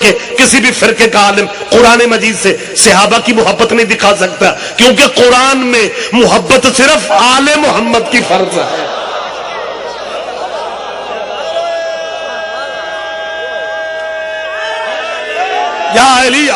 کہ کسی بھی فرقے کا عالم قرآن مجید سے صحابہ کی محبت نہیں دکھا سکتا، کیونکہ قرآن میں محبت صرف آل محمد کی فرض ہے۔ یا علی،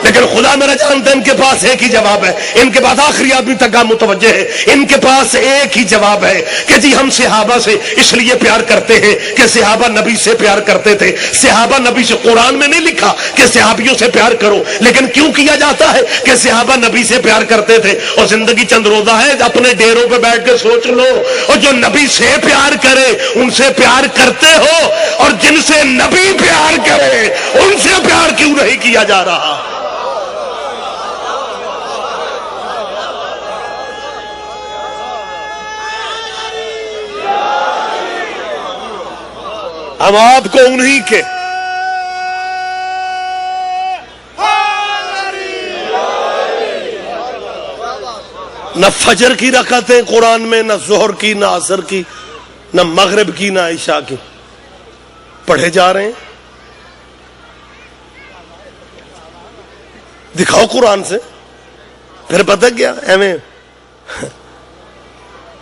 لیکن خدا میرا جانتا ہے ان کے پاس ایک ہی جواب ہے، ان کے پاس آخری آدمی تک کا متوجہ ہے، ان کے پاس ایک ہی جواب ہے کہ جی ہم صحابہ سے اس لیے پیار کرتے ہیں کہ صحابہ نبی سے پیار کرتے تھے۔ صحابہ نبی سے قرآن میں نہیں لکھا کہ صحابیوں سے پیار کرو، لیکن کیوں کیا جاتا ہے کہ صحابہ نبی سے پیار کرتے تھے۔ اور زندگی چند روزہ ہے، اپنے ڈیروں پہ بیٹھ کے سوچ لو، اور جو نبی سے پیار کرے ان سے پیار کرتے ہو، اور جن سے نبی پیار کرے ان سے پیار کیوں نہیں کیا جا رہا؟ ہم آپ کو انہی کے نہ فجر کی رکعتیں قرآن میں، نہ ظہر کی، نہ عصر کی، نہ مغرب کی، نہ عشاء کی پڑھے جا رہے ہیں۔ دکھاؤ قرآن سے، پھر پتہ کیا ایویں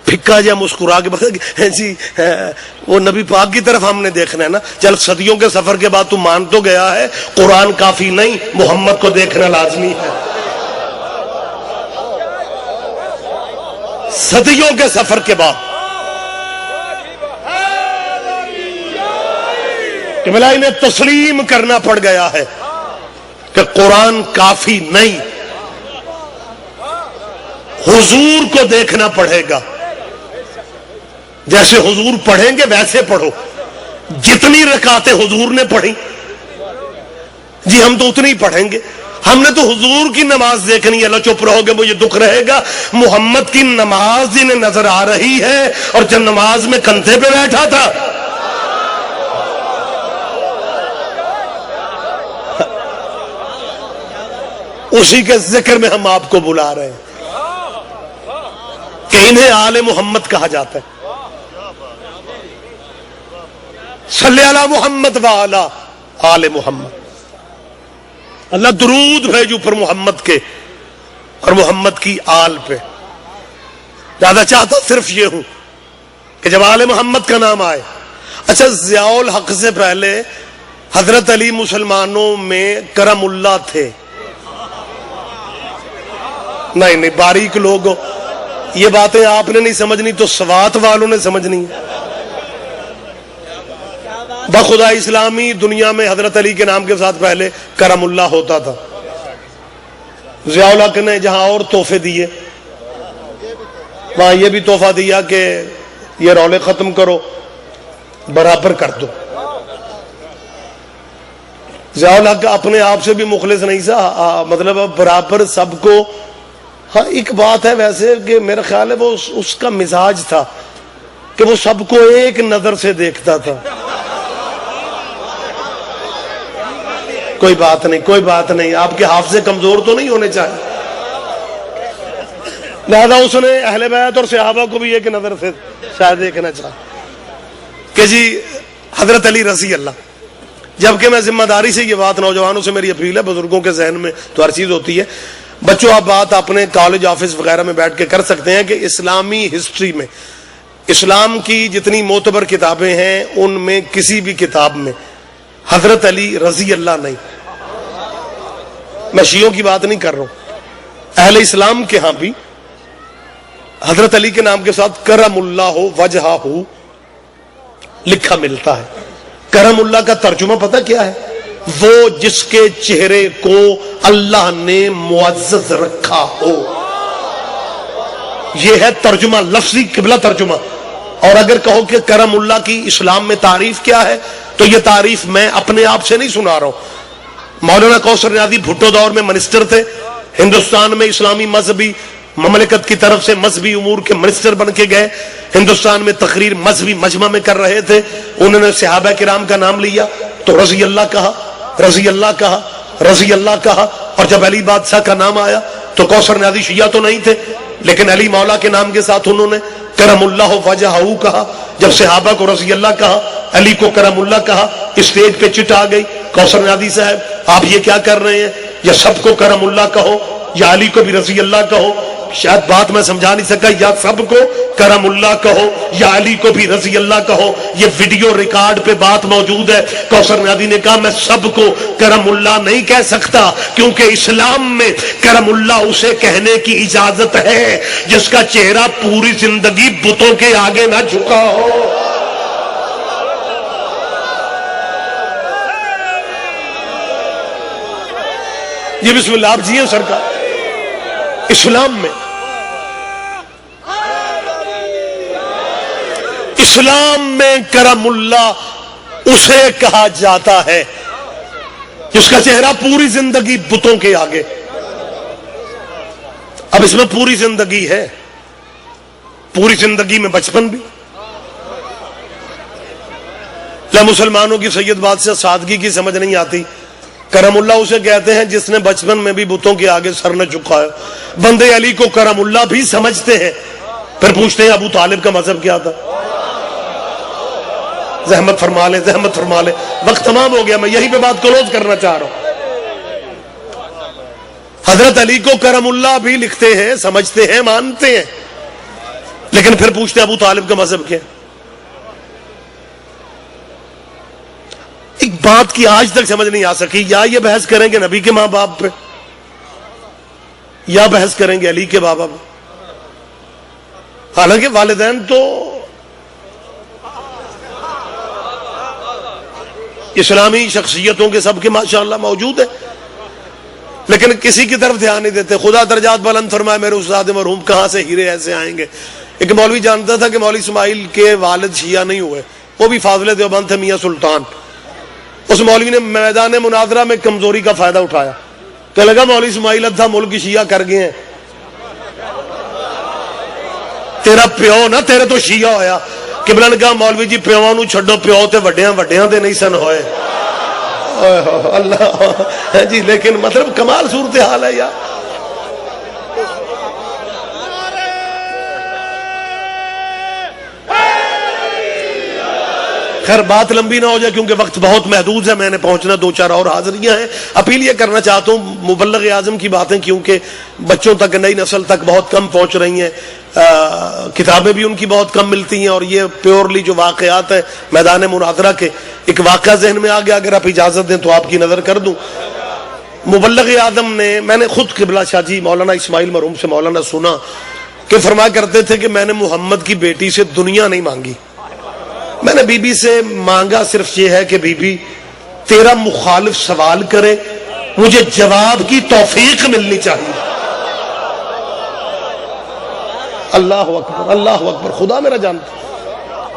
پھکا جا مسکرا کے بتا جی وہ نبی پاک کی طرف ہم نے دیکھنا ہے نا، چل صدیوں کے سفر کے بعد تو مان تو گیا ہے قرآن کافی نہیں، محمد کو دیکھنا لازمی ہے۔ صدیوں کے سفر کے بعد انہیں تسلیم کرنا پڑ گیا ہے کہ قرآن کافی نہیں، حضور کو دیکھنا پڑے گا۔ جیسے حضور پڑھیں گے ویسے پڑھو، جتنی رکعتیں حضور نے پڑھی جی ہم تو اتنی پڑھیں گے۔ ہم نے تو حضور کی نماز دیکھنی ہے، چپ رہو گے مجھے دکھ رہے گا۔ محمد کی نماز جنہیں نظر آ رہی ہے، اور جب نماز میں کندھے پہ بیٹھا تھا اسی کے ذکر میں ہم آپ کو بلا رہے ہیں کہ انہیں آل محمد کہا جاتا ہے۔ صلی علی محمد وعلی آل محمد، اللہ درود بھیجو پر محمد کے اور محمد کی آل پہ۔ زیادہ چاہتا صرف یہ ہوں کہ جب آل محمد کا نام آئے۔ اچھا، ضیاء الحق سے پہلے حضرت علی مسلمانوں میں کرم اللہ تھے؟ نہیں، باریک لوگ، یہ باتیں آپ نے نہیں سمجھنی تو سوات والوں نے سمجھنی۔ بخدا اسلامی دنیا میں حضرت علی کے نام کے ساتھ پہلے کرم اللہ ہوتا تھا۔ ضیاء الحق نے جہاں اور تحفے دیے وہاں یہ بھی تحفہ دیا کہ یہ رولے ختم کرو، برابر کر دو۔ ضیاء الحق اپنے آپ سے بھی مخلص نہیں تھا، مطلب برابر سب کو۔ ہاں ایک بات ہے ویسے کہ میرا خیال ہے وہ اس کا مزاج تھا کہ وہ سب کو ایک نظر سے دیکھتا تھا۔ کوئی بات نہیں، آپ کے حافظے کمزور تو نہیں ہونے چاہیے، لہذا اس نے اہل بیت اور صحابہ کو بھی ایک نظر سے شاید دیکھنا چاہا کہ جی حضرت علی رضی اللہ۔ جبکہ میں ذمہ داری سے یہ بات نوجوانوں سے میری اپیل ہے، بزرگوں کے ذہن میں تو ہر چیز ہوتی ہے، بچوں آپ بات اپنے کالج آفس وغیرہ میں بیٹھ کے کر سکتے ہیں کہ اسلامی ہسٹری میں اسلام کی جتنی معتبر کتابیں ہیں ان میں کسی بھی کتاب میں حضرت علی رضی اللہ نہیں۔ میں شیعوں کی بات نہیں کر رہا ہوں، اہل اسلام کے ہاں بھی حضرت علی کے نام کے ساتھ کرم اللہ وجہہ لکھا ملتا ہے۔ کرم اللہ کا ترجمہ پتہ کیا ہے؟ وہ جس کے چہرے کو اللہ نے معزز رکھا ہو، یہ ہے ترجمہ، لفظی قبلہ ترجمہ۔ اور اگر کہو کہ کرم اللہ کی اسلام میں تعریف کیا ہے تو یہ تعریف میں اپنے آپ سے نہیں سنا رہا ہوں۔ مولانا کوثر نیازی بھٹو دور میں منسٹر تھے، ہندوستان میں اسلامی مذہبی مملکت کی طرف سے مذہبی امور کے منسٹر بن کے گئے، ہندوستان میں تقریر مذہبی مجمع میں کر رہے تھے، انہوں نے صحابہ کرام کا نام لیا تو رضی اللہ کہا، رضی اللہ کہا، رضی اللہ کہا، اور جب علی بادشاہ کا نام آیا تو کوثر نیازی شیعہ تو نہیں تھے لیکن علی مولا کے نام کے ساتھ انہوں نے کرم اللہ وجہہ کہا، جب صحابہ کو رضی اللہ کہا، علی کو کرم اللہ کہا، اسٹیج پہ چٹ آ گئی، کوثر نادی صاحب آپ یہ کیا کر رہے ہیں؟ یا سب کو کرم اللہ کہو یا علی کو بھی رضی اللہ کہو، شاید بات میں سمجھا نہیں سکا، یا سب کو کرم اللہ کہو یا علی کو بھی رضی اللہ کہو، یہ ویڈیو ریکارڈ پہ بات موجود ہے۔ کوثر نادی نے کہا میں سب کو کرم اللہ نہیں کہہ سکتا، کیونکہ اسلام میں کرم اللہ اسے کہنے کی اجازت ہے جس کا چہرہ پوری زندگی بتوں کے آگے نہ جھکا ہو۔ یہ بسم اللہ آپ جی ہیں سرکار۔ اسلام میں کرم اللہ اسے کہا جاتا ہے جس کا چہرہ پوری زندگی بتوں کے آگے۔ اب اس میں پوری زندگی ہے، پوری زندگی میں بچپن بھی۔ مسلمانوں کی سید بات سے سادگی کی سمجھ نہیں آتی۔ کرم اللہ اسے کہتے ہیں جس نے بچپن میں بھی بتوں کے آگے سر نہ جھکایا۔ بندے علی کو کرم اللہ بھی سمجھتے ہیں، پھر پوچھتے ہیں ابو طالب کا مذہب کیا تھا؟ زحمت فرما لے، زحمت فرما لے، وقت تمام ہو گیا، میں یہی پہ بات کلوز کرنا چاہ رہا ہوں۔ حضرت علی کو کرم اللہ بھی لکھتے ہیں، سمجھتے ہیں، مانتے ہیں، لیکن پھر پوچھتے ہیں ابو طالب کا مذہب کیا؟ ایک بات کی آج تک سمجھ نہیں آ سکی، یا یہ بحث کریں گے نبی کے ماں باپ پہ یا بحث کریں گے علی کے بابا پہ۔ حالانکہ والدین تو اسلامی شخصیتوں کے سب کے ماشاءاللہ موجود ہیں، لیکن کسی کی طرف دھیان نہیں دیتے۔ خدا درجات بلند فرمائے، میرے استاد مرحوم کہاں سے ہیرے ایسے آئیں گے۔ ایک مولوی جانتا تھا کہ مولوی اسماعیل کے والد شیعہ نہیں ہوئے، وہ بھی فاضل دیوبند تھے، میاں سلطان۔ اس مولوی نے میدان مناظرہ میں کمزوری کا فائدہ اٹھایا، کہ لگا مولوی اسماعیل ادھا ملک شیعہ کر گئے ہیں، تیرا پیو نہ تیرے تو شیعہ ہویا۔ قبلہ نے کہا مولوی جی پیواں نو چھڈو، پیو تے وڈیاں دے نہیں سن ہوئے۔ اللہ جی، لیکن مطلب کمال صورتحال ہے یار۔ خیر بات لمبی نہ ہو جائے کیونکہ وقت بہت محدود ہے، میں نے پہنچنا، دو چار اور حاضریاں ہیں۔ اپیل یہ کرنا چاہتا ہوں، مبلغ اعظم کی باتیں کیونکہ بچوں تک، نئی نسل تک بہت کم پہنچ رہی ہیں، کتابیں بھی ان کی بہت کم ملتی ہیں، اور یہ پیورلی جو واقعات ہیں میدان مناظرہ کے، ایک واقعہ ذہن میں آ گیا، اگر آپ اجازت دیں تو آپ کی نظر کر دوں۔ مبلغ اعظم نے، میں نے خود قبلہ شاہ جی مولانا اسماعیل مرحوم سے مولانا سنا کہ فرمایا کرتے تھے کہ میں نے محمد کی بیٹی سے دنیا نہیں مانگی، میں نے بی بی سے مانگا صرف یہ ہے کہ بی بی تیرا مخالف سوال کرے، مجھے جواب کی توفیق ملنی چاہیے۔ اللہ اکبر، اللہ اکبر، خدا میرا جانتا۔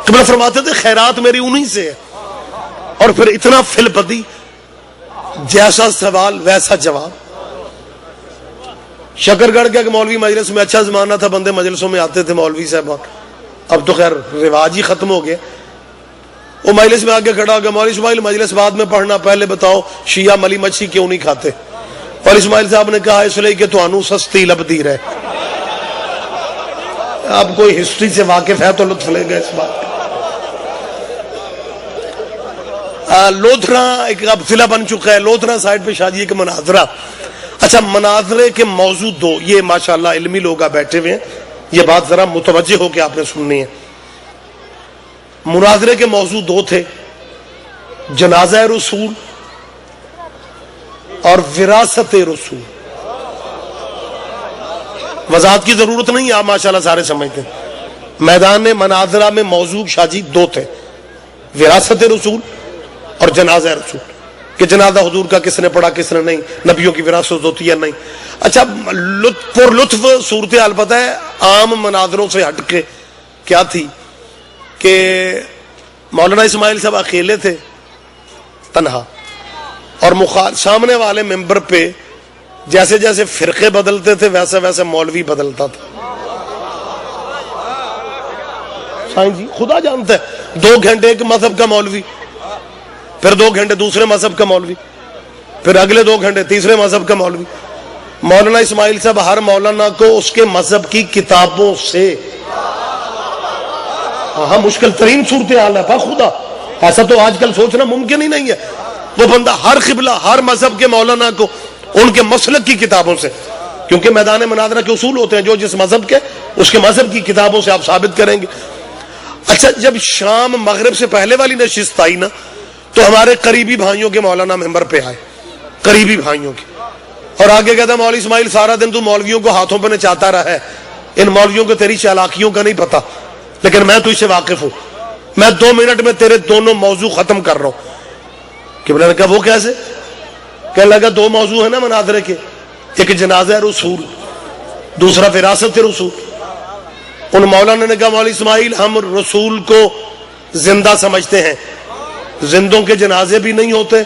قبلہ فرماتے تھے خیرات میری انہی سے ہے، اور پھر اتنا فی البدی، جیسا سوال ویسا جواب۔ شکر گڑھ کے مولوی مجلس میں اچھا زمانہ تھا، بندے مجلسوں میں آتے تھے مولوی صاحبان، اب تو خیر رواج ہی ختم ہو گیا۔ وہ مجلس میں آگے کھڑا ہو گیا، مولوی اسماعیل مجلس بعد میں پڑھنا، پہلے بتاؤ شیعہ ملی مچھی کیوں نہیں کھاتے؟ مولوی اسماعیل صاحب نے کہا اس لیے کہ تانوں سستی لبدی رہے۔ آپ کوئی ہسٹری سے واقف ہے تو لطف لے گا اس بات کا۔ لودھرا ایک اب ضلع بن چکا ہے، لودھرا سائڈ پہ شاہ جی ایک مناظرہ۔ اچھا، مناظرے کے موضوع دو، یہ ماشاءاللہ علمی لوگ بیٹھے ہوئے ہیں، یہ بات ذرا متوجہ ہو کے آپ نے سننی ہے۔ مناظرے کے موضوع دو تھے، جنازہ رسول اور وراثت رسول۔ وضاحت کی ضرورت نہیں، آپ ماشاءاللہ سارے سمجھتے ہیں۔ میدان مناظرہ میں موضوع شاہ جی دو تھے، وراثت رسول اور جنازہ رسول، کہ جنازہ حضور کا کس نے پڑھا کس نے نہیں، نبیوں کی وراثت ہوتی ہے نہیں۔ اچھا، لطف صورتحال پتہ ہے عام مناظروں سے ہٹ کے کیا تھی کہ مولانا اسماعیل صاحب اکیلے تھے، تنہا، اور سامنے والے ممبر پہ جیسے جیسے فرقے بدلتے تھے ویسے ویسے مولوی بدلتا تھا۔ سائن جی خدا جانتا ہے، 2 گھنٹے ایک مذہب کا مولوی، پھر 2 گھنٹے دوسرے مذہب کا مولوی، پھر اگلے 2 گھنٹے تیسرے مذہب کا مولوی۔ مولانا اسماعیل صاحب ہر مولانا کو اس کے مذہب کی کتابوں سے ہاں مشکل ترین صورتحال ہے خدا، ایسا تو آج کل سوچنا ممکن ہی نہیں ہے۔ وہ بندہ ہر قبلہ ہر مذہب کے مولانا کو ان کے مسلک کی کتابوں سے، کیونکہ میدان مناظرہ کے اصول ہوتے ہیں، جو جس مذہب کے اس کے مذہب کی کتابوں سے آپ ثابت کریں گے۔ اچھا جب شام مغرب سے پہلے والی نشست آئی نا تو ہمارے قریبی بھائیوں کے مولانا ممبر پہ آئے، قریبی بھائیوں کے، اور آگے کہتا مولوی اسماعیل سارا دن تو مولویوں کو ہاتھوں پہ نچاتا رہا ہے، ان مولویوں کو تیری چالاکیوں کا نہیں پتا، لیکن میں تو اس سے واقف ہوں، میں 2 منٹ میں تیرے دونوں موضوع ختم کر رہا ہوں۔ قبلہ نے کہا وہ کیسے؟ کہنے لگا 2 موضوع ہیں نا مناظرے کے، ایک جنازہ رسول، دوسرا وراثت رسول۔ ان مولانا نے کہا مولوی اسماعیل ہم رسول کو زندہ سمجھتے ہیں، زندوں کے جنازے بھی نہیں ہوتے،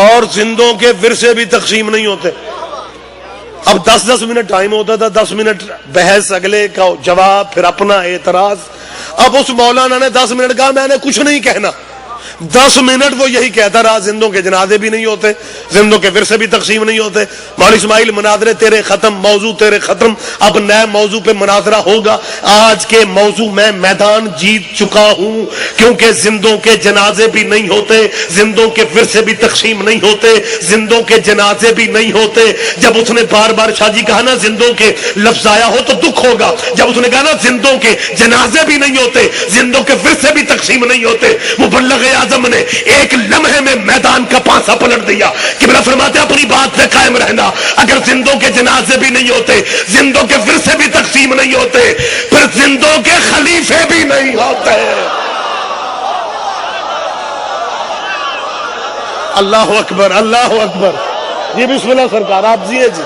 اور زندوں کے ورثے بھی تقسیم نہیں ہوتے۔ اب 10 منٹ ٹائم ہوتا تھا، 10 منٹ بحث، اگلے کا جواب، پھر اپنا اعتراض۔ اب اس مولانا نے 10 منٹ کہا میں نے کچھ نہیں کہنا، 10 منٹ وہ یہی کہتا رہا، زندوں کے جنازے بھی نہیں ہوتے، زندوں کے ورثے بھی تقسیم نہیں ہوتے۔ مولوی اسماعیل مناظرے تیرے ختم، موضوع تیرے ختم، اب نئے موضوع پہ مناظرہ ہوگا۔ آج کے موضوع میں میدان جیت چکا ہوں، کیونکہ زندوں کے جنازے بھی نہیں ہوتے، زندوں کے ورثے بھی تقسیم نہیں ہوتے، زندوں کے جنازے بھی نہیں ہوتے۔ جب اس نے بار بار شاہ جی کہا نا زندوں کے لفظ آیا ہو تو دکھ ہوگا، جب اس نے کہا نا زندوں کے جنازے بھی نہیں ہوتے، زندوں کے ورثے بھی تقسیم نہیں ہوتے، مبلغ اعظم نے ایک لمحے میں میدان کا پانسا پلٹ دیا۔ قبلہ فرماتے اپنی بات پہ قائم رہنا، اگر زندوں کے جنازے بھی نہیں ہوتے، زندوں کے ورثے بھی تقسیم نہیں ہوتے، پھر زندوں کے خلیفے بھی نہیں ہوتے۔ اللہ اکبر، اللہ اکبر۔ جی بسم اللہ سرکار، آپ جی جی۔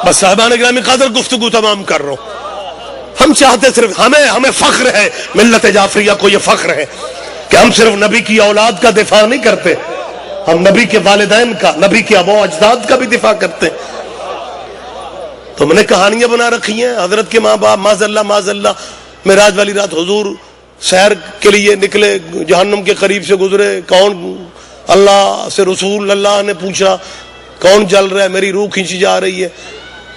بس صاحبان گرامی قدر گفتگو تمام کر رہا ہوں۔ ہم چاہتے صرف ہمیں فخر ہے، ملت جعفریہ کو یہ فخر ہے کہ ہم صرف نبی کی اولاد کا دفاع نہیں کرتے، ہم نبی کے والدین کا، نبی کے اباء و اجداد کا بھی دفاع کرتے ہیں۔ تو میں نے کہانیاں بنا رکھی ہیں، حضرت کے ماں باپ معاذ اللہ معراج والی رات حضور سیر کے لیے نکلے، جہنم کے قریب سے گزرے، کون اللہ سے رسول اللہ نے پوچھا کون جل رہا ہے، میری روح کھینچی جا رہی ہے۔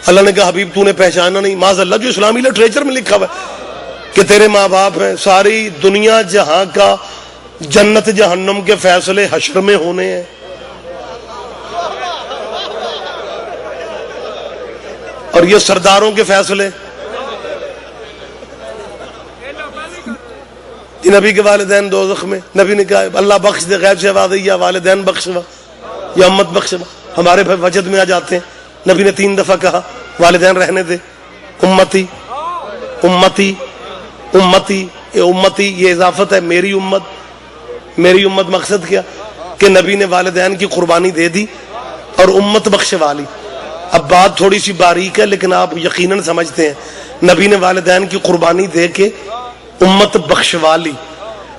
اللہ نے کہا حبیب تو نے پہچانا نہیں؟ معاذ اللہ، جو اسلامی لٹریچر میں لکھا ہوا ہے کہ تیرے ماں باپ ہیں، ساری دنیا جہاں کا جنت جہنم کے فیصلے حشر میں ہونے ہیں، اور یہ سرداروں کے فیصلے نبی کے والدین دوزخ میں۔ نبی نے کہا اللہ بخش دے، غیب سے آواز آئی یا والدین بخشوا یا امت بخشوا۔ ہمارے بھائی وجد میں آ جاتے ہیں، نبی نے 3 دفعہ کہا والدین رہنے دے، امتی امتی امتی، یہ امتی یہ اضافت ہے، میری امت، میری امت مقصد کیا کہ نبی نے والدین کی قربانی دے دی اور امت بخشوا لی۔ اب بات تھوڑی سی باریک ہے لیکن آپ یقیناً سمجھتے ہیں، نبی نے والدین کی قربانی دے کے امت بخشوا لی۔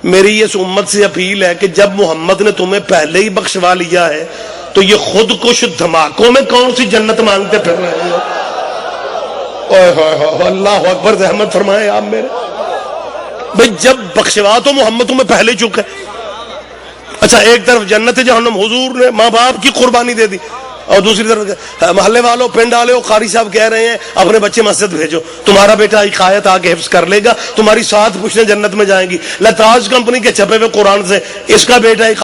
میری اس امت سے اپیل ہے کہ جب محمد نے تمہیں پہلے ہی بخشوا لیا ہے تو یہ خود کش دھماکوں میں کون سی جنت مانگتے پھر رہے ہو؟ اللہ اکبر، رحمت فرمائے آپ میرے بھئی، جب بخشوا تو محمد تمہیں پہلے چکے۔ اچھا ایک طرف جنت جہنم حضور نے ماں باپ کی قربانی دے دی، اور دوسری طرف محلے والوں، پنڈ والوں، قاری صاحب کہہ رہے ہیں اپنے بچے مسجد بھیجو، تمہارا بیٹا ایک آیت آگے حفظ کر لے گا، تمہاری 7 پشتیں جنت میں جائیں گی۔ لتاج کمپنی کے چھپے ہوئے قرآن سے اس کا بیٹا ایک